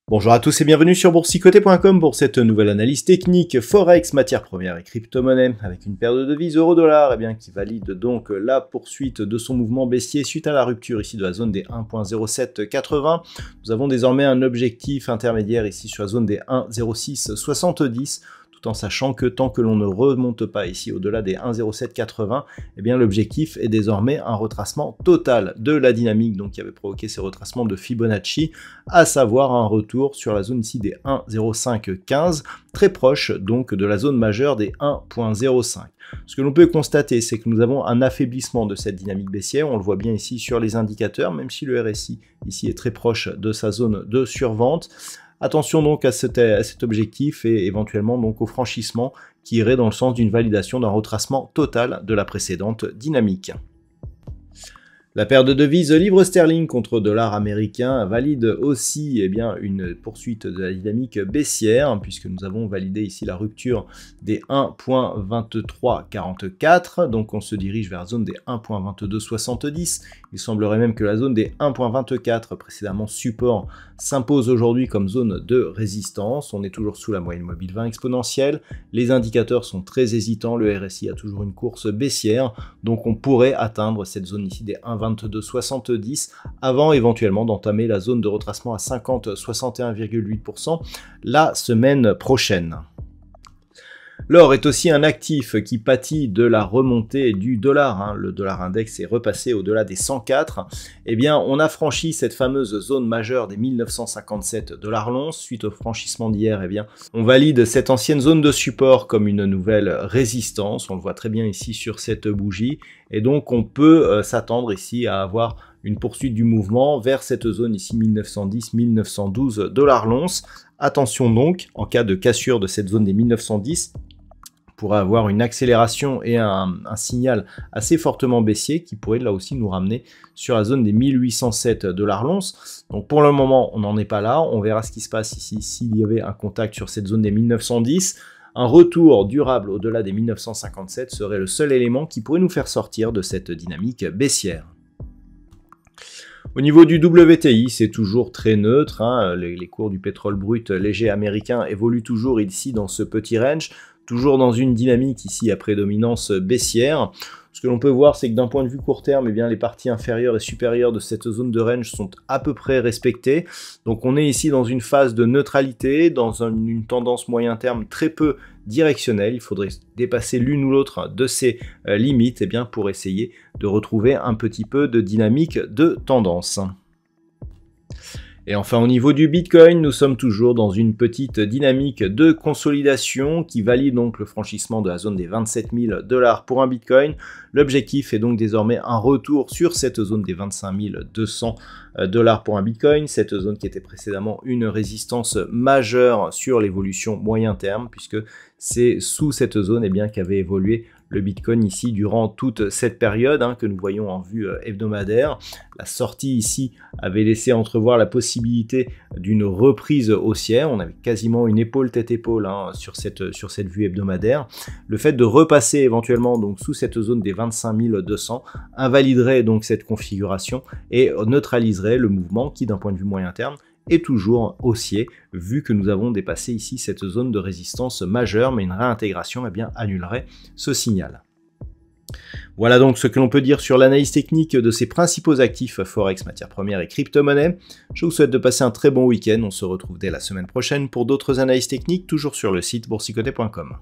Bonjour à tous et bienvenue sur boursicoté.com pour cette nouvelle analyse technique Forex, matières premières et crypto-monnaies avec une paire de devises euro-dollar qui valide donc la poursuite de son mouvement baissier suite à la rupture ici de la zone des 1.0780. Nous avons désormais un objectif intermédiaire ici sur la zone des 1.0670. En sachant que tant que l'on ne remonte pas ici au-delà des 1,0780, eh bien l'objectif est désormais un retracement total de la dynamique donc qui avait provoqué ces retracements de Fibonacci, à savoir un retour sur la zone ici des 1,0515, très proche donc de la zone majeure des 1,05. Ce que l'on peut constater, c'est que nous avons un affaiblissement de cette dynamique baissière, on le voit bien ici sur les indicateurs, même si le RSI ici est très proche de sa zone de survente. Attention donc à cet objectif et éventuellement donc au franchissement qui irait dans le sens d'une validation d'un retracement total de la précédente dynamique. La paire de devises livre sterling contre dollar américain valide aussi une poursuite de la dynamique baissière puisque nous avons validé ici la rupture des 1.2344, donc on se dirige vers la zone des 1.2270. Il semblerait même que la zone des 1.24 précédemment support s'impose aujourd'hui comme zone de résistance. On est toujours sous la moyenne mobile 20 exponentielle, les indicateurs sont très hésitants, le RSI a toujours une course baissière, donc on pourrait atteindre cette zone ici des 1,2270 avant éventuellement d'entamer la zone de retracement à 50-61,8% la semaine prochaine. L'or est aussi un actif qui pâtit de la remontée du dollar. Le dollar index est repassé au-delà des 104. Eh bien, on a franchi cette fameuse zone majeure des 1957 $ l'once. Suite au franchissement d'hier, on valide cette ancienne zone de support comme une nouvelle résistance. On le voit très bien ici sur cette bougie. Et donc, on peut s'attendre ici à avoir une poursuite du mouvement vers cette zone ici 1910-1912 $ l'once. Attention donc, en cas de cassure de cette zone des 1910, pourrait avoir une accélération et un signal assez fortement baissier qui pourrait là aussi nous ramener sur la zone des 1807 $ l'once. Donc pour le moment, on n'en est pas là. On verra ce qui se passe ici s'il y avait un contact sur cette zone des 1910. Un retour durable au-delà des 1957 serait le seul élément qui pourrait nous faire sortir de cette dynamique baissière. Au niveau du WTI, c'est toujours très neutre. Les cours du pétrole brut léger américain évoluent toujours ici dans ce petit range, toujours dans une dynamique ici à prédominance baissière. Ce que l'on peut voir, c'est que d'un point de vue court terme, les parties inférieures et supérieures de cette zone de range sont à peu près respectées. Donc on est ici dans une phase de neutralité, dans une tendance moyen terme très peu directionnelle. Il faudrait dépasser l'une ou l'autre de ces limites pour essayer de retrouver un petit peu de dynamique de tendance. Et enfin au niveau du Bitcoin, nous sommes toujours dans une petite dynamique de consolidation qui valide donc le franchissement de la zone des 27 000 $ pour un Bitcoin. L'objectif est donc désormais un retour sur cette zone des 25 200 $ pour un Bitcoin, cette zone qui était précédemment une résistance majeure sur l'évolution moyen terme puisque c'est sous cette zone qu'avait évolué le Bitcoin ici durant toute cette période que nous voyons en vue hebdomadaire. La sortie ici avait laissé entrevoir la possibilité d'une reprise haussière. On avait quasiment une épaule tête-épaule sur cette vue hebdomadaire. Le fait de repasser éventuellement donc sous cette zone des 25 200 invaliderait donc cette configuration et neutraliserait le mouvement qui d'un point de vue moyen terme est toujours haussier, vu que nous avons dépassé ici cette zone de résistance majeure, mais une réintégration annulerait ce signal. Voilà donc ce que l'on peut dire sur l'analyse technique de ces principaux actifs Forex, matières premières et crypto-monnaies. Je vous souhaite de passer un très bon week-end, on se retrouve dès la semaine prochaine pour d'autres analyses techniques, toujours sur le site boursicoté.com.